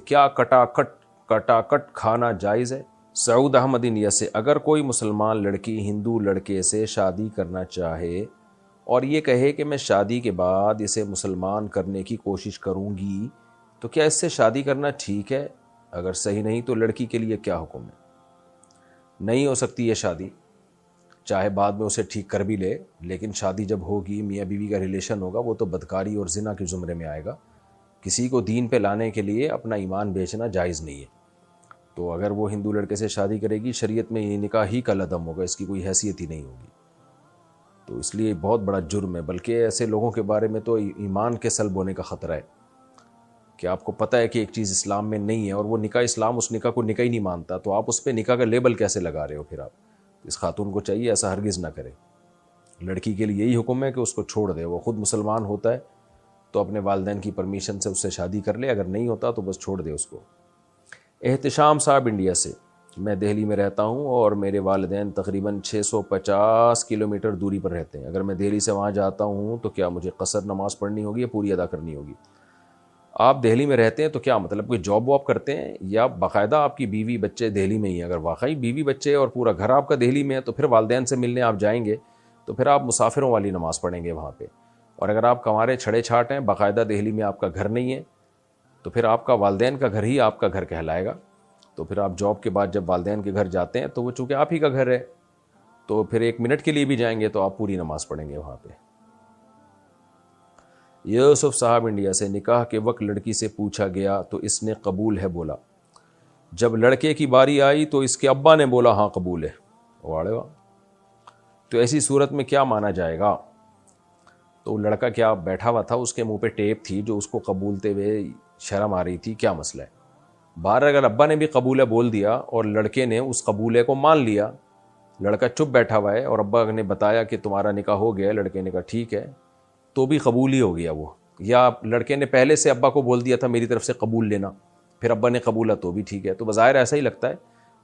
کیا کٹا کٹ کھانا جائز ہے؟ سعود احمد انڈیا سے، اگر کوئی مسلمان لڑکی ہندو لڑکے سے شادی کرنا چاہے اور یہ کہے کہ میں شادی کے بعد اسے مسلمان کرنے کی کوشش کروں گی تو کیا اس سے شادی کرنا ٹھیک ہے؟ اگر صحیح نہیں تو لڑکی کے لیے کیا حکم ہے؟ نہیں ہو سکتی یہ شادی، چاہے بعد میں اسے ٹھیک کر بھی لے، لیکن شادی جب ہوگی، میاں بیوی کا ریلیشن ہوگا، وہ تو بدکاری اور زنا کے زمرے میں آئے گا۔ کسی کو دین پہ لانے کے لیے اپنا ایمان بیچنا جائز نہیں ہے۔ تو اگر وہ ہندو لڑکے سے شادی کرے گی، شریعت میں یہ نکاح ہی کا لدم ہوگا، اس کی کوئی حیثیت ہی نہیں ہوگی۔ تو اس لیے بہت بڑا جرم ہے، بلکہ ایسے لوگوں کے بارے میں تو ایمان کے سلب ہونے کا خطرہ ہے کہ آپ کو پتہ ہے کہ ایک چیز اسلام میں نہیں ہے اور وہ نکاح اسلام اس نکاح کو نکاح ہی نہیں مانتا، تو آپ اس پہ نکاح کا لیبل کیسے لگا رہے ہو؟ پھر آپ اس خاتون کو چاہیے ایسا ہرگز نہ کرے۔ لڑکی کے لیے یہی حکم ہے کہ اس کو چھوڑ دے، وہ خود مسلمان ہوتا ہے تو اپنے والدین کی پرمیشن سے اس سے شادی کر لے، اگر نہیں ہوتا تو بس چھوڑ دے اس کو۔ احتشام صاحب انڈیا سے، میں دہلی میں رہتا ہوں اور میرے والدین تقریباً 650 کلومیٹر دوری پر رہتے ہیں، اگر میں دہلی سے وہاں جاتا ہوں تو کیا مجھے قصر نماز پڑھنی ہوگی یا پوری ادا کرنی ہوگی؟ آپ دہلی میں رہتے ہیں تو کیا مطلب کوئی جاب واب کرتے ہیں یا باقاعدہ آپ کی بیوی بچے دہلی میں ہی ہیں؟ اگر واقعی بیوی بچے اور پورا گھر آپ کا دہلی میں ہے تو پھر والدین سے ملنے آپ جائیں گے تو پھر آپ مسافروں والی نماز پڑھیں گے وہاں پہ۔ اور اگر آپ کنوارے چھڑے چھاٹ ہیں، باقاعدہ دہلی میں آپ کا گھر نہیں ہے، تو پھر آپ کا والدین کا گھر ہی آپ کا گھر کہلائے گا۔ تو پھر آپ جاب کے بعد جب والدین کے گھر جاتے ہیں تو وہ چونکہ آپ ہی کا گھر ہے، تو پھر 1 منٹ کے لیے بھی جائیں گے تو آپ پوری نماز پڑھیں گے وہاں پہ۔ یوسف صاحب انڈیا سے، نکاح کے وقت لڑکی سے پوچھا گیا تو اس نے قبول ہے بولا، جب لڑکے کی باری آئی تو اس کے ابا نے بولا ہاں قبول ہے، واڑے واہ، تو ایسی صورت میں کیا مانا جائے گا؟ تو لڑکا کیا بیٹھا ہوا تھا، اس کے منہ پہ ٹیپ تھی جو اس کو قبولتے ہوئے شرم آ رہی تھی، کیا مسئلہ ہے؟ باہر اگر ابا نے بھی قبول ہے بول دیا اور لڑکے نے اس قبولے کو مان لیا، لڑکا چپ بیٹھا ہوا ہے اور ابا نے بتایا کہ تمہارا نکاح ہو گیا، لڑکے نے کہا ٹھیک ہے، تو بھی قبول ہی ہو گیا وہ۔ یا لڑکے نے پہلے سے ابا کو بول دیا تھا میری طرف سے قبول لینا، پھر ابا نے قبولا تو بھی ٹھیک ہے۔ تو بظاہر ایسا ہی لگتا ہے،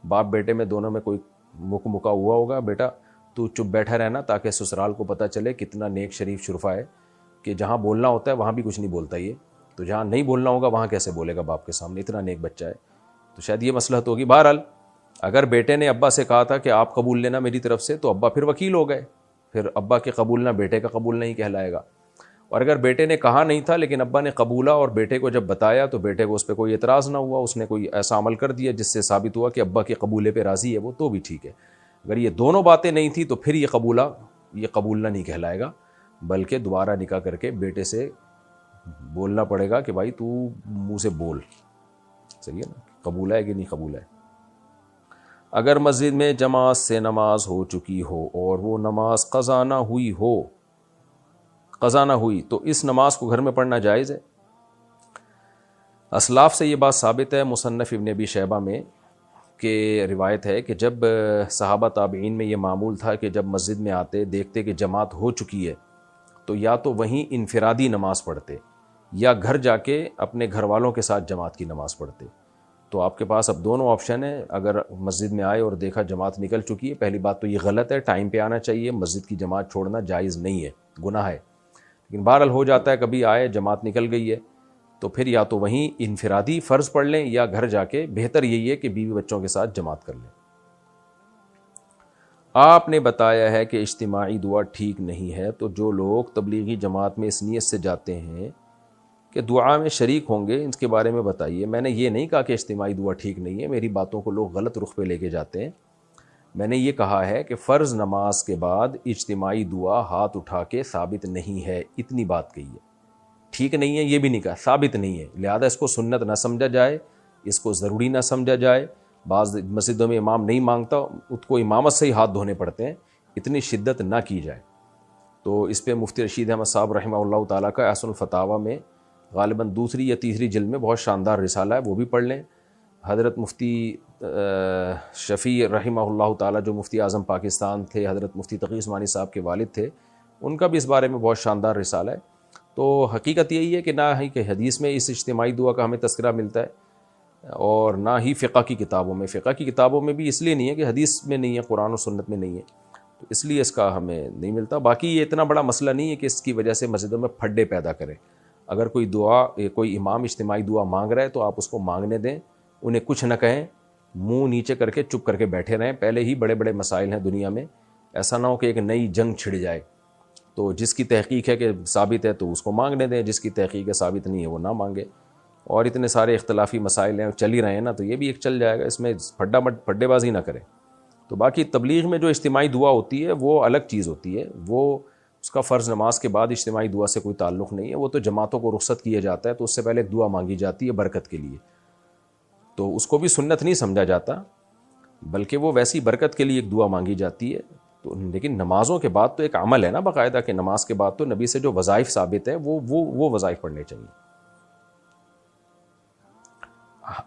باپ بیٹے میں دونوں میں کوئی مکا ہوا ہوگا، بیٹا تو چپ بیٹھا رہنا تاکہ سسرال کو پتہ چلے کتنا نیک شریف شرفا ہے، کہ جہاں بولنا ہوتا ہے وہاں بھی کچھ نہیں بولتا یہ، تو جہاں نہیں بولنا ہوگا وہاں کیسے بولے گا باپ کے سامنے، اتنا نیک بچہ ہے۔ تو شاید یہ مصلحت ہوگی۔ بہرحال اگر بیٹے نے ابا سے کہا تھا کہ آپ قبول لینا میری طرف سے، تو ابا پھر وکیل ہو گئے، پھر ابا کے قبولنا بیٹے کا قبول نہیں کہلائے گا۔ اور اگر بیٹے نے کہا نہیں تھا لیکن ابا نے قبولا اور بیٹے کو جب بتایا تو بیٹے کو اس پہ کوئی اعتراض نہ ہوا، اس نے کوئی ایسا عمل کر دیا جس سے ثابت ہوا کہ ابا کے قبولے پہ راضی ہے وہ، تو بھی ٹھیک ہے۔ اگر یہ دونوں باتیں نہیں تھی تو پھر یہ قبولنا نہیں کہلائے گا، بلکہ دوبارہ نکاح کر کے بیٹے سے بولنا پڑے گا کہ بھائی تو منہ سے بول، صحیح ہے نا، قبول ہے کہ نہیں قبول ہے۔ اگر مسجد میں جماعت سے نماز ہو چکی ہو اور وہ نماز قضا نہ ہوئی تو اس نماز کو گھر میں پڑھنا جائز ہے؟ اسلاف سے یہ بات ثابت ہے، مصنف ابن ابی شیبہ میں کہ روایت ہے کہ جب صحابہ تابعین میں یہ معمول تھا کہ جب مسجد میں آتے دیکھتے کہ جماعت ہو چکی ہے تو یا تو وہیں انفرادی نماز پڑھتے یا گھر جا کے اپنے گھر والوں کے ساتھ جماعت کی نماز پڑھتے۔ تو آپ کے پاس اب دونوں آپشن ہیں، اگر مسجد میں آئے اور دیکھا جماعت نکل چکی ہے، پہلی بات تو یہ غلط ہے، ٹائم پہ آنا چاہیے، مسجد کی جماعت چھوڑنا جائز نہیں ہے، گناہ ہے۔ لیکن بہرحال ہو جاتا ہے کبھی آئے جماعت نکل گئی ہے تو پھر یا تو وہیں انفرادی فرض پڑھ لیں یا گھر جا کے، بہتر یہی ہے کہ بیوی بچوں کے ساتھ جماعت کر لیں۔ آپ نے بتایا ہے کہ اجتماعی دعا ٹھیک نہیں ہے، تو جو لوگ تبلیغی جماعت میں اس نیت سے جاتے ہیں کہ دعا میں شریک ہوں گے، اس کے بارے میں بتائیے۔ میں نے یہ نہیں کہا کہ اجتماعی دعا ٹھیک نہیں ہے، میری باتوں کو لوگ غلط رخ پہ لے کے جاتے ہیں۔ میں نے یہ کہا ہے کہ فرض نماز کے بعد اجتماعی دعا ہاتھ اٹھا کے ثابت نہیں ہے، اتنی بات کہی ہے۔ ٹھیک نہیں ہے یہ بھی نہیں کہا، ثابت نہیں ہے، لہذا اس کو سنت نہ سمجھا جائے، اس کو ضروری نہ سمجھا جائے۔ بعض مسجدوں میں امام نہیں مانگتا، اس کو امامت سے ہی ہاتھ دھونے پڑتے ہیں، اتنی شدت نہ کی جائے۔ تو اس پہ مفتی رشید احمد صاحب رحمہ اللہ تعالیٰ کا احسن الفتاویٰ میں غالباً 2 یا 3 جلد میں بہت شاندار رسالہ ہے، وہ بھی پڑھ لیں۔ حضرت مفتی شفیع رحمہ اللہ تعالیٰ جو مفتی اعظم پاکستان تھے، حضرت مفتی تقی عثمانی صاحب کے والد تھے، ان کا بھی اس بارے میں بہت شاندار رسالہ ہے۔ تو حقیقت یہی ہے کہ نہ ہی کہ حدیث میں اس اجتماعی دعا کا ہمیں تذکرہ ملتا ہے اور نہ ہی فقہ کی کتابوں میں۔ فقہ کی کتابوں میں بھی اس لیے نہیں ہے کہ حدیث میں نہیں ہے، قرآن و سنت میں نہیں ہے، تو اس لیے اس کا ہمیں نہیں ملتا۔ باقی یہ اتنا بڑا مسئلہ نہیں ہے کہ اس کی وجہ سے مسجدوں میں پھڈے پیدا کرے۔ اگر کوئی امام اجتماعی دعا مانگ رہا ہے تو آپ اس کو مانگنے دیں، انہیں کچھ نہ کہیں، منہ نیچے کر کے چپ کر کے بیٹھے رہیں. پہلے ہی بڑے بڑے مسائل ہیں دنیا میں، ایسا نہ ہو کہ ایک نئی جنگ چھڑ جائے. تو جس کی تحقیق ہے کہ ثابت ہے تو اس کو مانگنے دیں، جس کی تحقیق ہے ثابت نہیں ہے وہ نہ مانگے. اور اتنے سارے اختلافی مسائل ہیں چل ہی رہے ہیں نا، تو یہ بھی ایک چل جائے گا، اس میں پھڈے بازی نہ کریں. تو باقی تبلیغ میں جو اجتماعی دعا ہوتی ہے وہ الگ چیز ہوتی ہے، وہ اس کا فرض نماز کے بعد اجتماعی دعا سے کوئی تعلق نہیں ہے. وہ تو جماعتوں کو رخصت کیا جاتا ہے تو اس سے پہلے ایک دعا مانگی جاتی ہے برکت کے لیے، تو اس کو بھی سنت نہیں سمجھا جاتا، بلکہ وہ ویسی برکت کے لیے ایک دعا مانگی جاتی ہے. تو لیکن نمازوں کے بعد تو ایک عمل ہے نا باقاعدہ، کہ نماز کے بعد تو نبی سے جو وظائف ثابت ہیں وہ وظائف پڑھنے چاہیے.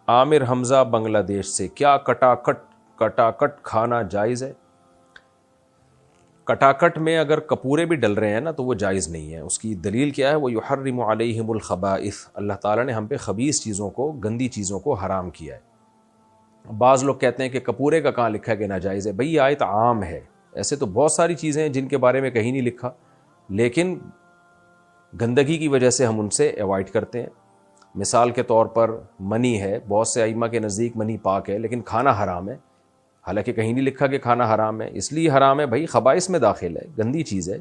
عامر حمزہ بنگلہ دیش سے، کیا کٹاکٹ کھانا جائز ہے؟ کٹاکٹ میں اگر کپورے بھی ڈل رہے ہیں نا تو وہ جائز نہیں ہے. اس کی دلیل کیا ہے؟ وہ یحرم علیہم الخبائث، اللہ تعالیٰ نے ہم پہ خبیث چیزوں کو، گندی چیزوں کو حرام کیا ہے. بعض لوگ کہتے ہیں کہ کپورے کا کہاں لکھا ہے کہ ناجائز ہے. بھئی یہ آیت عام ہے، ایسے تو بہت ساری چیزیں ہیں جن کے بارے میں کہیں نہیں لکھا، لیکن گندگی کی وجہ سے ہم ان سے ایوائڈ کرتے ہیں. مثال کے طور پر منی ہے، بہت سے ائمہ کے نزدیک منی پاک ہے لیکن کھانا حرام ہے، حالانکہ کہیں نہیں لکھا کہ کھانا حرام ہے. اس لیے حرام ہے بھائی خبائث میں داخل ہے، گندی چیز ہے،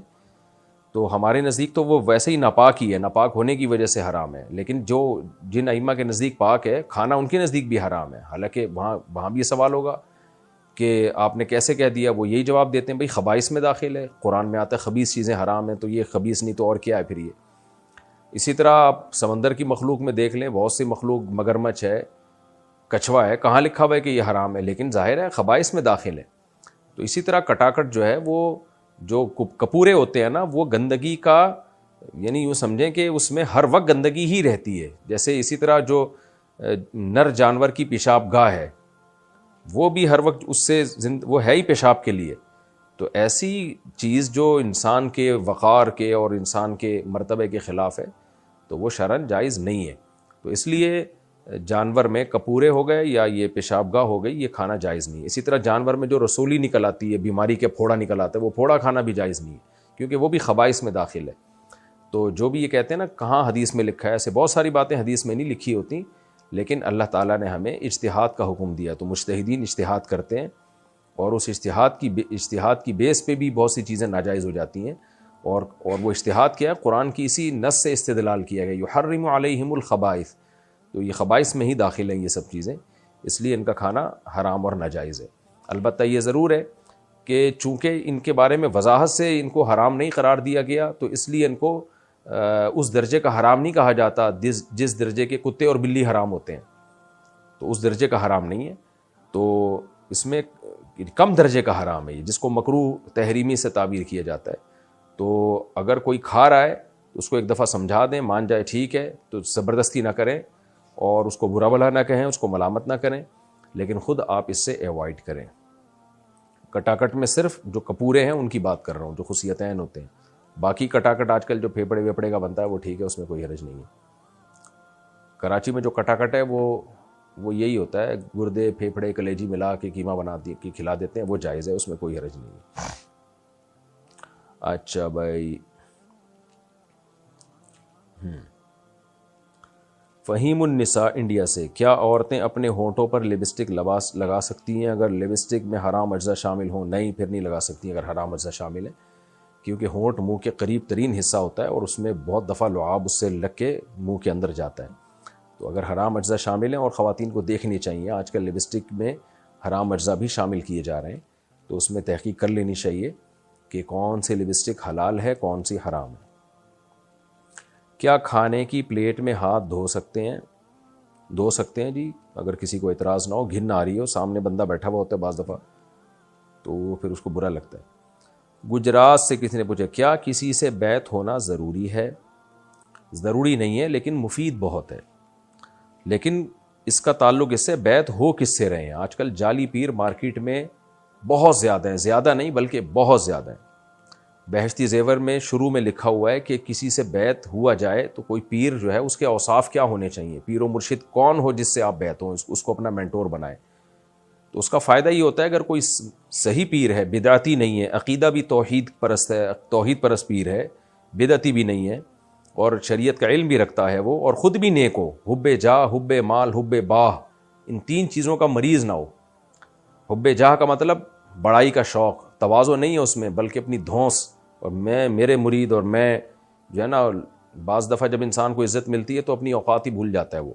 تو ہمارے نزدیک تو وہ ویسے ہی ناپاک ہی ہے، ناپاک ہونے کی وجہ سے حرام ہے. لیکن جن ائمہ کے نزدیک پاک ہے، کھانا ان کے نزدیک بھی حرام ہے. حالانکہ وہاں بھی یہ سوال ہوگا کہ آپ نے کیسے کہہ دیا، وہ یہی جواب دیتے ہیں بھائی خبائث میں داخل ہے، قرآن میں آتا ہے خبیث چیزیں حرام ہیں، تو یہ خبیث نہیں تو اور کیا ہے پھر یہ. اسی طرح آپ سمندر کی مخلوق میں دیکھ لیں، بہت سی مخلوق، مگرمچھ ہے، کچھوا ہے، کہاں لکھا ہوا ہے کہ یہ حرام ہے، لیکن ظاہر ہے خبائث میں داخل ہے. تو اسی طرح کٹاکٹ جو ہے، وہ جو کپورے ہوتے ہیں نا، وہ گندگی کا، یعنی یوں سمجھیں کہ اس میں ہر وقت گندگی ہی رہتی ہے. جیسے اسی طرح جو نر جانور کی پیشاب گاہ ہے، وہ بھی ہر وقت اس سے وہ ہے ہی پیشاب کے لیے. تو ایسی چیز جو انسان کے وقار کے اور انسان کے مرتبے کے خلاف ہے تو وہ شرعاً جائز نہیں ہے. تو اس لیے جانور میں کپورے ہو گئے یا یہ پیشاب گاہ ہو گئی، یہ کھانا جائز نہیں ہے. اسی طرح جانور میں جو رسولی نکل آتی ہے، بیماری کے پھوڑا نکل آتا ہے، وہ پھوڑا کھانا بھی جائز نہیں ہے، کیونکہ وہ بھی خبائث میں داخل ہے. تو جو بھی یہ کہتے ہیں نا کہاں حدیث میں لکھا ہے، ایسے بہت ساری باتیں حدیث میں نہیں لکھی ہوتی، لیکن اللہ تعالیٰ نے ہمیں اجتہاد کا حکم دیا. تو مجتہدین اجتہاد کرتے ہیں، اور اس اجتہاد کی بیس پہ بھی بہت سی چیزیں ناجائز ہو جاتی ہیں. اور وہ اجتہاد کیا ہے؟ قرآن کی اسی نص سے استدلال کیا گیا، یحرم علیہم الخبائث. تو یہ خبائث میں ہی داخل ہیں یہ سب چیزیں، اس لیے ان کا کھانا حرام اور ناجائز ہے. البتہ یہ ضرور ہے کہ چونکہ ان کے بارے میں وضاحت سے ان کو حرام نہیں قرار دیا گیا، تو اس لیے ان کو اس درجے کا حرام نہیں کہا جاتا جس درجے کے کتے اور بلی حرام ہوتے ہیں. تو اس درجے کا حرام نہیں ہے، تو اس میں کم درجے کا حرام ہے یہ، جس کو مکروہ تحریمی سے تعبیر کیا جاتا ہے. تو اگر کوئی کھا رہا ہے تو اس کو ایک دفعہ سمجھا دیں، مان جائے ٹھیک ہے، تو زبردستی نہ کریں اور اس کو برا بھلا نہ کہیں، اس کو ملامت نہ کریں، لیکن خود آپ اس سے ایوائڈ کریں. کٹاکٹ میں صرف جو کپورے ہیں ان کی بات کر رہا ہوں، جو خصیتین ہوتے ہیں. باقی کٹاکٹ آج کل جو پھیپڑے ویپڑے کا بنتا ہے وہ ٹھیک ہے، اس میں کوئی حرج نہیں ہے. کراچی میں جو کٹاکٹ ہے وہ یہی ہوتا ہے، گردے پھیپڑے کلیجی ملا کے قیمہ بنا کے کھلا دیتے ہیں، وہ جائز ہے، اس میں کوئی حرج نہیں ہے. اچھا بھائی، فہیم النساء انڈیا سے، کیا عورتیں اپنے ہونٹوں پر لپسٹک لگا سکتی ہیں اگر لپسٹک میں حرام اجزاء شامل ہوں؟ نہیں، پھر نہیں لگا سکتی اگر حرام اجزاء شامل ہیں، کیونکہ ہونٹ منہ کے قریب ترین حصہ ہوتا ہے اور اس میں بہت دفعہ لعاب اس سے لگ کے منہ کے اندر جاتا ہے. تو اگر حرام اجزاء شامل ہیں، اور خواتین کو دیکھنی چاہیے، آج کل لپسٹک میں حرام اجزاء بھی شامل کیے جا رہے ہیں، تو اس میں تحقیق کر لینی چاہیے کہ کون سی لپسٹک حلال ہے، کون سی حرام ہے. کیا کھانے کی پلیٹ میں ہاتھ دھو سکتے ہیں جی، اگر کسی کو اعتراض نہ ہو. گھن آ رہی ہو، سامنے بندہ بیٹھا ہوا ہوتا ہے بعض دفعہ، تو پھر اس کو برا لگتا ہے. گجرات سے کسی نے پوچھا، کیا کسی سے بیعت ہونا ضروری ہے؟ ضروری نہیں ہے، لیکن مفید بہت ہے. لیکن اس کا تعلق اس سے بیعت ہو کس سے رہے ہیں. آج کل جعلی پیر مارکیٹ میں بہت زیادہ ہیں، زیادہ نہیں بلکہ بہت زیادہ ہیں. بہشتی زیور میں شروع میں لکھا ہوا ہے کہ کسی سے بیعت ہوا جائے تو کوئی پیر جو ہے اس کے اوصاف کیا ہونے چاہیے، پیر و مرشد کون ہو جس سے آپ بیعت ہوں، اس کو اپنا مینٹور بنائیں. تو اس کا فائدہ یہ ہوتا ہے اگر کوئی صحیح پیر ہے، بدعتی نہیں ہے، عقیدہ بھی توحید پرست ہے، توحید پرست پیر ہے، بدعتی بھی نہیں ہے، اور شریعت کا علم بھی رکھتا ہے وہ، اور خود بھی نیک ہو، حب جاہ، حب مال، حب باہ، ان تین چیزوں کا مریض نہ ہو۔ حب جاہ کا مطلب بڑائی کا شوق، تواضع نہیں ہے اس میں، بلکہ اپنی دھونس، اور میں میرے مرید، اور میں جو ہے نا، بعض دفعہ جب انسان کو عزت ملتی ہے تو اپنی اوقات ہی بھول جاتا ہے وہ،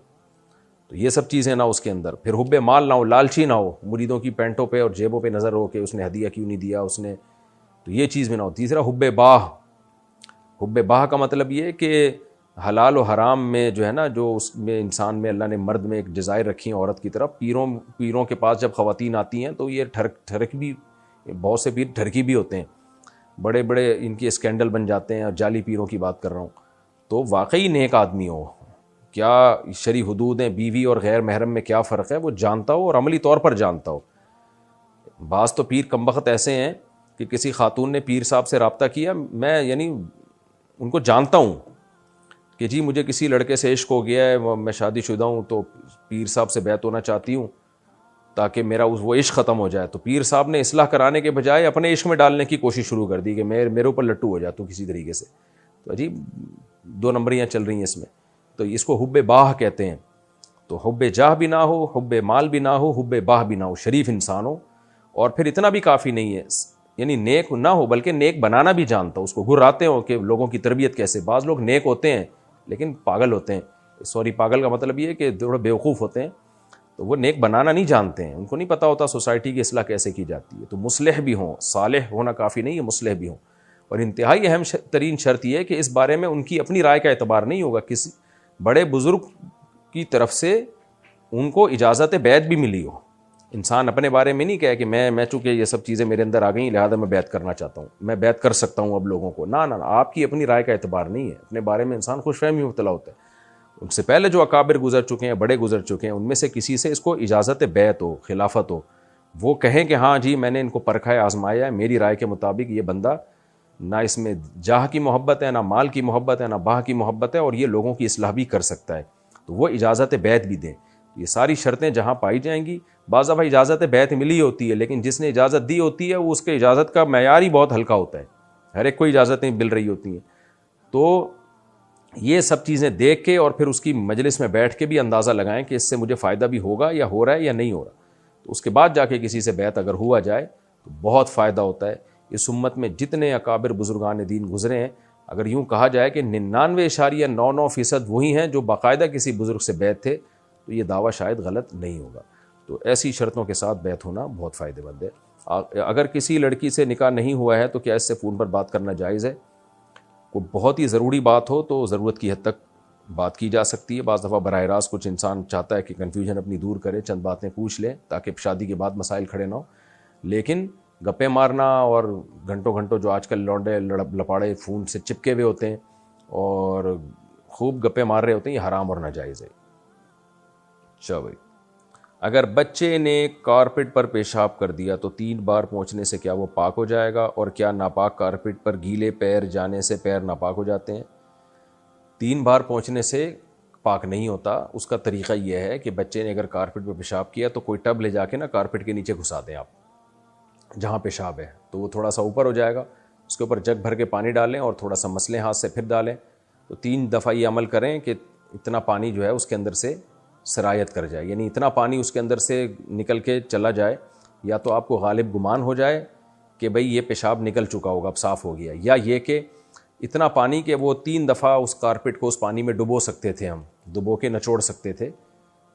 تو یہ سب چیزیں نہ اس کے اندر۔ پھر حب مال نہ ہو، لالچی نہ ہو، مریدوں کی پینٹوں پہ اور جیبوں پہ نظر ہو کہ اس نے ہدیہ کیوں نہیں دیا اس نے، تو یہ چیز بھی نہ ہو۔ تیسرا حب باہ، حب باہ کا مطلب یہ ہے کہ حلال و حرام میں جو ہے نا، جو اس میں انسان میں اللہ نے مرد میں ایک ڈیزائر رکھی ہے عورت کی طرف، پیروں کے پاس جب خواتین آتی ہیں تو یہ ٹھرک بھی، بہت سے پیر ٹھرکی بھی ہوتے ہیں، بڑے بڑے ان کے اسکینڈل بن جاتے ہیں، اور جعلی پیروں کی بات کر رہا ہوں۔ تو واقعی نیک آدمی ہو، کیا شرعی حدود ہیں، بیوی اور غیر محرم میں کیا فرق ہے، وہ جانتا ہو اور عملی طور پر جانتا ہو۔ بعض تو پیر کمبخت ایسے ہیں کہ کسی خاتون نے پیر صاحب سے رابطہ کیا، میں یعنی ان کو جانتا ہوں کہ جی مجھے کسی لڑکے سے عشق ہو گیا ہے، میں شادی شدہ ہوں، تو پیر صاحب سے بیعت ہونا چاہتی ہوں تاکہ میرا وہ عشق ختم ہو جائے۔ تو پیر صاحب نے اصلاح کرانے کے بجائے اپنے عشق میں ڈالنے کی کوشش شروع کر دی کہ میرے اوپر لٹو ہو جا تو کسی طریقے سے، تو عجیب دو نمبریاں چل رہی ہیں اس میں۔ تو اس کو حب باہ کہتے ہیں۔ تو حب جاہ بھی نہ ہو، حب مال بھی نہ ہو، حب باہ بھی نہ ہو، شریف انسان ہو، اور پھر اتنا بھی کافی نہیں ہے، یعنی نیک نہ ہو بلکہ نیک بنانا بھی جانتا ہو، اس کو گھراتے ہو کہ لوگوں کی تربیت کیسے۔ بعض لوگ نیک ہوتے ہیں لیکن پاگل ہوتے ہیں، سوری پاگل کا مطلب یہ ہے کہ تھوڑے بیوقوف ہوتے ہیں، تو وہ نیک بنانا نہیں جانتے ہیں، ان کو نہیں پتہ ہوتا سوسائٹی کی اصلاح کیسے کی جاتی ہے۔ تو مصلح بھی ہوں، صالح ہونا کافی نہیں ہے، مصلح بھی ہوں۔ اور انتہائی اہم ترین شرط یہ ہے کہ اس بارے میں ان کی اپنی رائے کا اعتبار نہیں ہوگا، کسی بڑے بزرگ کی طرف سے ان کو اجازت بیعت بھی ملی ہو۔ انسان اپنے بارے میں نہیں کہے کہ میں چونکہ یہ سب چیزیں میرے اندر آ گئیں لہذا میں بیعت کرنا چاہتا ہوں، میں بیعت کر سکتا ہوں اب لوگوں کو، نہ آپ کی اپنی رائے کا اعتبار نہیں ہے۔ اپنے بارے میں انسان خوش فہمی مبتلا ہوتا ہے۔ ان سے پہلے جو اکابر گزر چکے ہیں، بڑے گزر چکے ہیں، ان میں سے کسی سے اس کو اجازت بیعت ہو، خلافت ہو، وہ کہیں کہ ہاں جی میں نے ان کو پرکھا ہے، آزمایا ہے، میری رائے کے مطابق یہ بندہ نہ اس میں جاہ کی محبت ہے، نہ مال کی محبت ہے، نہ باہ کی محبت ہے، اور یہ لوگوں کی اصلاح بھی کر سکتا ہے، تو وہ اجازت بیعت بھی دیں۔ یہ ساری شرطیں جہاں پائی جائیں گی، بعض دفعہ اجازت بیعت ملی ہوتی ہے لیکن جس نے اجازت دی ہوتی ہے وہ اس کے اجازت کا معیار ہی بہت ہلکا ہوتا ہے، ہر ایک کو اجازتیں مل رہی ہوتی ہیں۔ تو یہ سب چیزیں دیکھ کے اور پھر اس کی مجلس میں بیٹھ کے بھی اندازہ لگائیں کہ اس سے مجھے فائدہ بھی ہوگا یا ہو رہا ہے یا نہیں ہو رہا، تو اس کے بعد جا کے کسی سے بیعت اگر ہوا جائے تو بہت فائدہ ہوتا ہے۔ اس امت میں جتنے اکابر بزرگان دین گزرے ہیں، اگر یوں کہا جائے کہ 99.99% وہی ہیں جو باقاعدہ کسی بزرگ سے بیعت تھے، تو یہ دعویٰ شاید غلط نہیں ہوگا۔ تو ایسی شرطوں کے ساتھ بیعت ہونا بہت فائدہ مند ہے۔ اگر کسی لڑکی سے نکاح نہیں ہوا ہے تو کیا اس سے فون پر بات کرنا جائز ہے؟ کوئی بہت ہی ضروری بات ہو تو ضرورت کی حد تک بات کی جا سکتی ہے۔ بعض دفعہ براہ راست کچھ انسان چاہتا ہے کہ کنفیوژن اپنی دور کرے، چند باتیں پوچھ لے تاکہ شادی کے بعد مسائل کھڑے نہ ہو، لیکن گپے مارنا اور گھنٹوں گھنٹوں جو آج کل لونڈے لپاڑے فون سے چپکے ہوئے ہوتے ہیں اور خوب گپے مار رہے ہوتے ہیں، یہ حرام اور ناجائز ہے۔ چلو بھائی، اگر بچے نے کارپیٹ پر پیشاب کر دیا تو 3 بار پہنچنے سے کیا وہ پاک ہو جائے گا، اور کیا ناپاک کارپیٹ پر گیلے پیر جانے سے پیر ناپاک ہو جاتے ہیں؟ 3 بار پہنچنے سے پاک نہیں ہوتا۔ اس کا طریقہ یہ ہے کہ بچے نے اگر کارپیٹ پر پیشاب کیا تو کوئی ٹب لے جا کے نا کارپیٹ کے نیچے گھسا دیں آپ، جہاں پیشاب ہے تو وہ تھوڑا سا اوپر ہو جائے گا، اس کے اوپر جگ بھر کے پانی ڈالیں اور تھوڑا سا مسلیں ہاتھ سے پھر ڈالیں، تو 3 دفعہ یہ عمل کریں کہ اتنا پانی جو ہے اس کے اندر سے سرایت کر جائے، یعنی اتنا پانی اس کے اندر سے نکل کے چلا جائے، یا تو آپ کو غالب گمان ہو جائے کہ بھئی یہ پیشاب نکل چکا ہوگا اب صاف ہو گیا، یا یہ کہ اتنا پانی کہ وہ 3 دفعہ اس کارپیٹ کو اس پانی میں ڈبو سکتے تھے، ہم ڈبو کے نچوڑ سکتے تھے،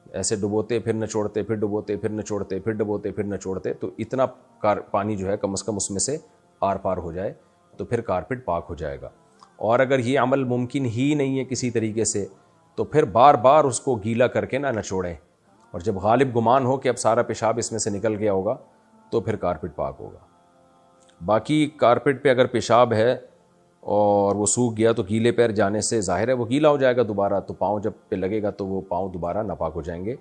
ایسے ڈبوتے پھر نچوڑتے پھر ڈبوتے پھر نچوڑتے پھر ڈبوتے پھر نچوڑتے، تو اتنا پانی جو ہے کم از کم اس میں سے آر پار ہو جائے تو پھر کارپیٹ پاک ہو جائے گا۔ اور اگر یہ عمل ممکن ہی نہیں ہے کسی طریقے سے تو پھر بار بار اس کو گیلا کر کے نہ نچوڑیں، اور جب غالب گمان ہو کہ اب سارا پیشاب اس میں سے نکل گیا ہوگا تو پھر کارپیٹ پاک ہوگا۔ باقی کارپیٹ پہ اگر پیشاب ہے اور وہ سوکھ گیا تو گیلے پیر جانے سے ظاہر ہے وہ گیلا ہو جائے گا دوبارہ، تو پاؤں جب پہ لگے گا تو وہ پاؤں دوبارہ ناپاک ہو جائیں گے۔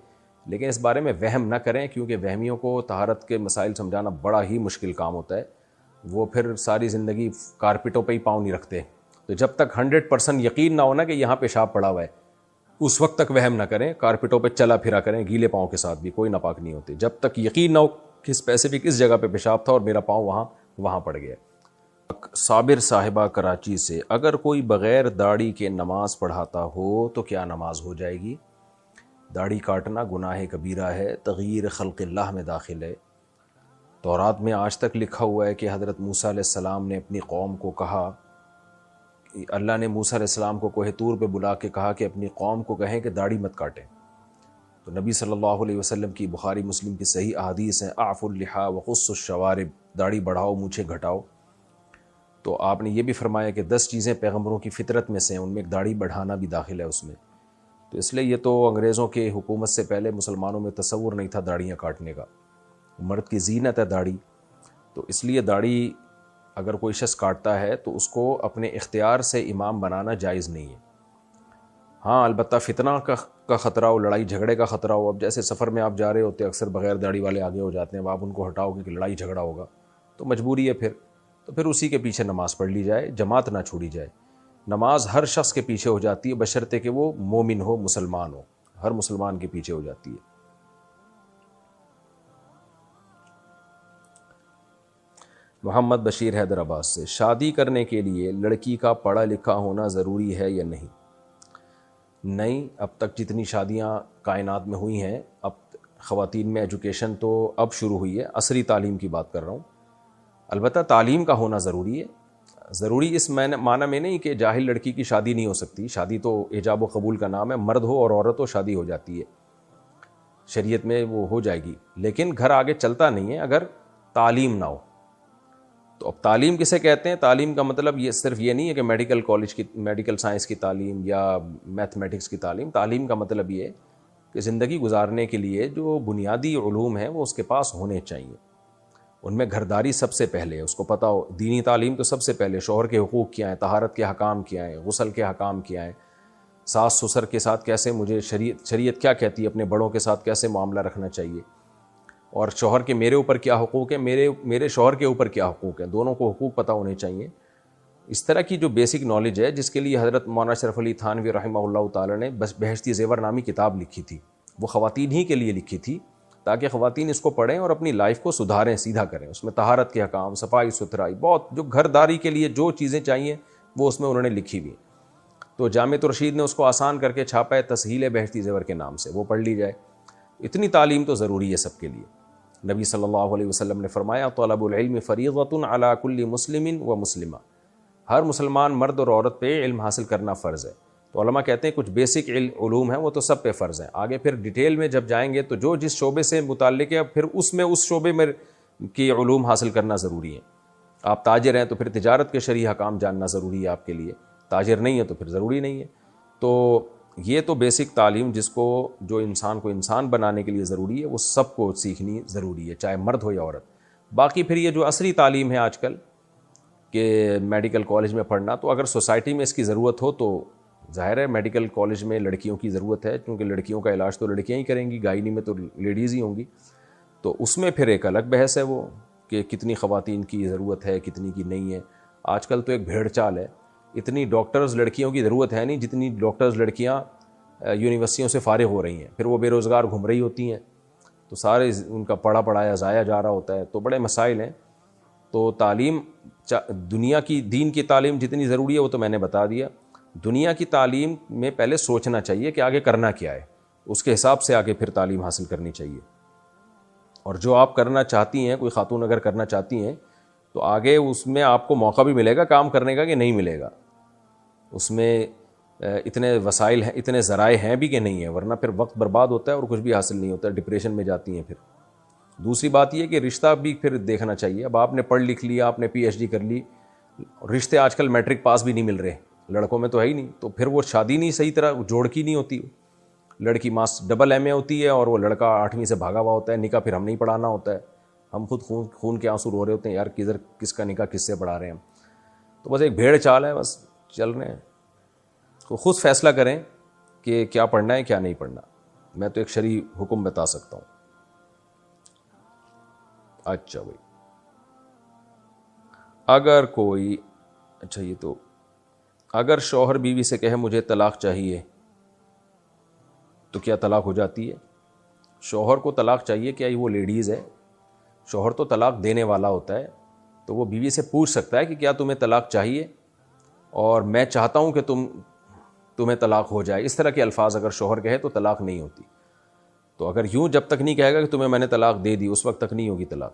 لیکن اس بارے میں وہم نہ کریں، کیونکہ وہمیوں کو طہارت کے مسائل سمجھانا بڑا ہی مشکل کام ہوتا ہے، وہ پھر ساری زندگی کارپیٹوں پہ ہی پاؤں نہیں رکھتے۔ تو جب تک 100% یقین نہ ہونا کہ یہاں پیشاب پڑا ہوا ہے، اس وقت تک وہم نہ کریں، کارپیٹوں پہ چلا پھرا کریں، گیلے پاؤں کے ساتھ بھی کوئی ناپاک نہیں ہوتے، جب تک یقین نہ ہو کہ اسپیسیفک اس جگہ پہ پیشاب تھا اور میرا پاؤں وہاں پڑ گیا۔ صابر صاحبہ کراچی سے، اگر کوئی بغیر داڑھی کے نماز پڑھاتا ہو تو کیا نماز ہو جائے گی؟ داڑھی کاٹنا گناہ کبیرہ ہے، تغییر خلق اللہ میں داخل ہے۔ تورات میں آج تک لکھا ہوا ہے کہ حضرت موسیٰ علیہ السلام نے اپنی قوم کو کہا، اللہ نے موسیٰ علیہ السلام کو کوہ طور پہ بلا کے کہا کہ اپنی قوم کو کہیں کہ داڑھی مت کاٹیں۔ تو نبی صلی اللہ علیہ وسلم کی بخاری مسلم کی صحیح احادیث ہیں، اعفوا اللحیٰ وقصوا الشوارب، داڑھی بڑھاؤ مونچھیں گھٹاؤ۔ تو آپ نے یہ بھی فرمایا کہ 10 چیزیں پیغمبروں کی فطرت میں سے ہیں، ان میں ایک داڑھی بڑھانا بھی داخل ہے اس میں۔ تو اس لیے یہ تو انگریزوں کے حکومت سے پہلے مسلمانوں میں تصور نہیں تھا داڑھیاں کاٹنے کا، مرد کی زینت ہے داڑھی۔ تو اس لیے داڑھی اگر کوئی شخص کاٹتا ہے تو اس کو اپنے اختیار سے امام بنانا جائز نہیں ہے۔ ہاں البتہ فتنہ کا خطرہ ہو، لڑائی جھگڑے کا خطرہ ہو، اب جیسے سفر میں آپ جا رہے ہوتے اکثر بغیر داڑھی والے آگے ہو جاتے ہیں، اب آپ ان کو ہٹاؤ کہ لڑائی جھگڑا ہوگا تو مجبوری ہے تو پھر اسی کے پیچھے نماز پڑھ لی جائے، جماعت نہ چھوڑی جائے۔ نماز ہر شخص کے پیچھے ہو جاتی ہے بشرطے کہ وہ مومن ہو، مسلمان ہو، ہر مسلمان کے پیچھے ہو جاتی ہے۔ محمد بشیر حیدرآباد سے، شادی کرنے کے لیے لڑکی کا پڑھا لکھا ہونا ضروری ہے یا نہیں؟ نہیں، اب تک جتنی شادیاں کائنات میں ہوئی ہیں، اب خواتین میں ایجوکیشن تو اب شروع ہوئی ہے، عصری تعلیم کی بات کر رہا ہوں۔ البتہ تعلیم کا ہونا ضروری ہے، ضروری اس معنی میں نہیں کہ جاہل لڑکی کی شادی نہیں ہو سکتی، شادی تو ایجاب و قبول کا نام ہے، مرد ہو اور عورت ہو شادی ہو جاتی ہے، شریعت میں وہ ہو جائے گی، لیکن گھر آگے چلتا نہیں ہے اگر تعلیم نہ ہو۔ تو اب تعلیم کسے کہتے ہیں؟ تعلیم کا مطلب یہ صرف یہ نہیں ہے کہ میڈیکل کالج کی میڈیکل سائنس کی تعلیم یا میتھمیٹکس کی تعلیم۔ تعلیم کا مطلب یہ ہے کہ زندگی گزارنے کے لیے جو بنیادی علوم ہیں وہ اس کے پاس ہونے چاہیے، ان میں گھرداری سب سے پہلے ہے، اس کو پتہ ہو۔ دینی تعلیم تو سب سے پہلے، شوہر کے حقوق کیا ہیں، طہارت کے حکام کیا ہیں، غسل کے حکام کیا ہیں، ساس سسر کے ساتھ کیسے مجھے شریعت کیا کہتی ہے، اپنے بڑوں کے ساتھ کیسے معاملہ رکھنا چاہیے، اور شوہر کے میرے اوپر کیا حقوق ہیں، میرے شوہر کے اوپر کیا حقوق ہیں، دونوں کو حقوق پتہ ہونے چاہیے۔ اس طرح کی جو بیسک نالج ہے، جس کے لیے حضرت مولانا اشرف علی تھانوی رحمہ اللہ تعالی نے بہشتی زیور نامی کتاب لکھی تھی، وہ خواتین ہی کے لیے لکھی تھی تاکہ خواتین اس کو پڑھیں اور اپنی لائف کو سدھاریں، سیدھا کریں۔ اس میں طہارت کے حکام، صفائی ستھرائی، بہت جو گھرداری کے لیے جو چیزیں چاہیے وہ اس میں انہوں نے لکھی ہوئی۔ تو جامعۃ الرشید نے اس کو آسان کر کے چھاپا ہے، تسہیل بہشتی زیور کے نام سے، وہ پڑھ لی جائے۔ اتنی تعلیم تو ضروری ہے سب کے لیے۔ نبی صلی اللہ علیہ وسلم نے فرمایا، طلب العلم فریضۃ علی کل مسلم و مسلمہ، ہر مسلمان مرد اور عورت پہ علم حاصل کرنا فرض ہے۔ تو علماء کہتے ہیں کچھ بیسک علوم ہیں وہ تو سب پہ فرض ہیں، آگے پھر ڈیٹیل میں جب جائیں گے تو جو جس شعبے سے متعلق ہے پھر اس شعبے میں کی علوم حاصل کرنا ضروری ہے۔ آپ تاجر ہیں تو پھر تجارت کے شرعی حکام جاننا ضروری ہے آپ کے لیے، تاجر نہیں ہے تو پھر ضروری نہیں ہے۔ تو یہ تو بیسک تعلیم جس کو جو انسان کو انسان بنانے کے لیے ضروری ہے وہ سب کو سیکھنی ضروری ہے، چاہے مرد ہو یا عورت۔ باقی پھر یہ جو عصری تعلیم ہے آج کل کہ میڈیکل کالج میں پڑھنا، تو اگر سوسائٹی میں اس کی ضرورت ہو تو ظاہر ہے میڈیکل کالج میں لڑکیوں کی ضرورت ہے، کیونکہ لڑکیوں کا علاج تو لڑکیاں ہی کریں گی، گائنی میں تو لیڈیز ہی ہوں گی۔ تو اس میں پھر ایک الگ بحث ہے وہ کہ کتنی خواتین کی ضرورت ہے، کتنی کی نہیں ہے۔ آج کل تو ایک بھیڑ چال ہے، اتنی ڈاکٹرز لڑکیوں کی ضرورت ہے نہیں جتنی ڈاکٹرز لڑکیاں یونیورسٹیوں سے فارغ ہو رہی ہیں، پھر وہ بے روزگار گھوم رہی ہوتی ہیں، تو سارے ان کا پڑھا پڑھایا ضائع جا رہا ہوتا ہے۔ تو بڑے مسائل ہیں۔ تو تعلیم دنیا کی، دین کی تعلیم جتنی ضروری ہے وہ تو میں نے بتا دیا۔ دنیا کی تعلیم میں پہلے سوچنا چاہیے کہ آگے کرنا کیا ہے، اس کے حساب سے آگے پھر تعلیم حاصل کرنی چاہیے۔ اور جو آپ کرنا چاہتی ہیں، کوئی خاتون اگر کرنا چاہتی ہیں تو آگے اس میں آپ کو موقع بھی ملے گا کام کرنے کا کہ نہیں ملے گا، اس میں اتنے وسائل ہیں، اتنے ذرائع ہیں بھی کہ نہیں ہیں، ورنہ پھر وقت برباد ہوتا ہے اور کچھ بھی حاصل نہیں ہوتا ہے، ڈپریشن میں جاتی ہیں۔ پھر دوسری بات یہ کہ رشتہ بھی پھر دیکھنا چاہیے۔ اب آپ نے پڑھ لکھ لیا، آپ نے پی ایچ ڈی کر لی، رشتے آج کل میٹرک پاس بھی نہیں مل رہے، لڑکوں میں تو ہے ہی نہیں، تو پھر وہ شادی نہیں صحیح طرح جوڑ کی نہیں ہوتی۔ لڑکی ڈبل ایم اے ہوتی ہے اور وہ لڑکا 8ویں سے بھاگا ہوا ہوتا ہے، نکاح پھر ہم نہیں پڑھانا ہوتا ہے، ہم خود خون کے آنسو رو رہے ہوتے ہیں، یار کدھر کس کا نکاح کس سے پڑھا رہے ہیں ہم۔ تو بس ایک بھیڑ چال ہے، بس چل رہے ہیں۔ تو خود فیصلہ کریں کہ کیا پڑھنا ہے کیا نہیں پڑھنا، میں تو ایک شرعی حکم بتا سکتا ہوں۔ اچھا بھائی، اگر کوئی یہ تو اگر شوہر بیوی سے کہے مجھے طلاق چاہیے تو کیا طلاق ہو جاتی ہے؟ شوہر کو طلاق چاہیے، کیا وہ لیڈیز ہے؟ شوہر تو طلاق دینے والا ہوتا ہے، تو وہ بیوی سے پوچھ سکتا ہے کہ کیا تمہیں طلاق چاہیے اور میں چاہتا ہوں کہ تمہیں طلاق ہو جائے. اس طرح کے الفاظ اگر شوہر کہے تو طلاق نہیں ہوتی. تو اگر یوں جب تک نہیں کہے گا کہ تمہیں میں نے طلاق دے دی اس وقت تک نہیں ہوگی طلاق.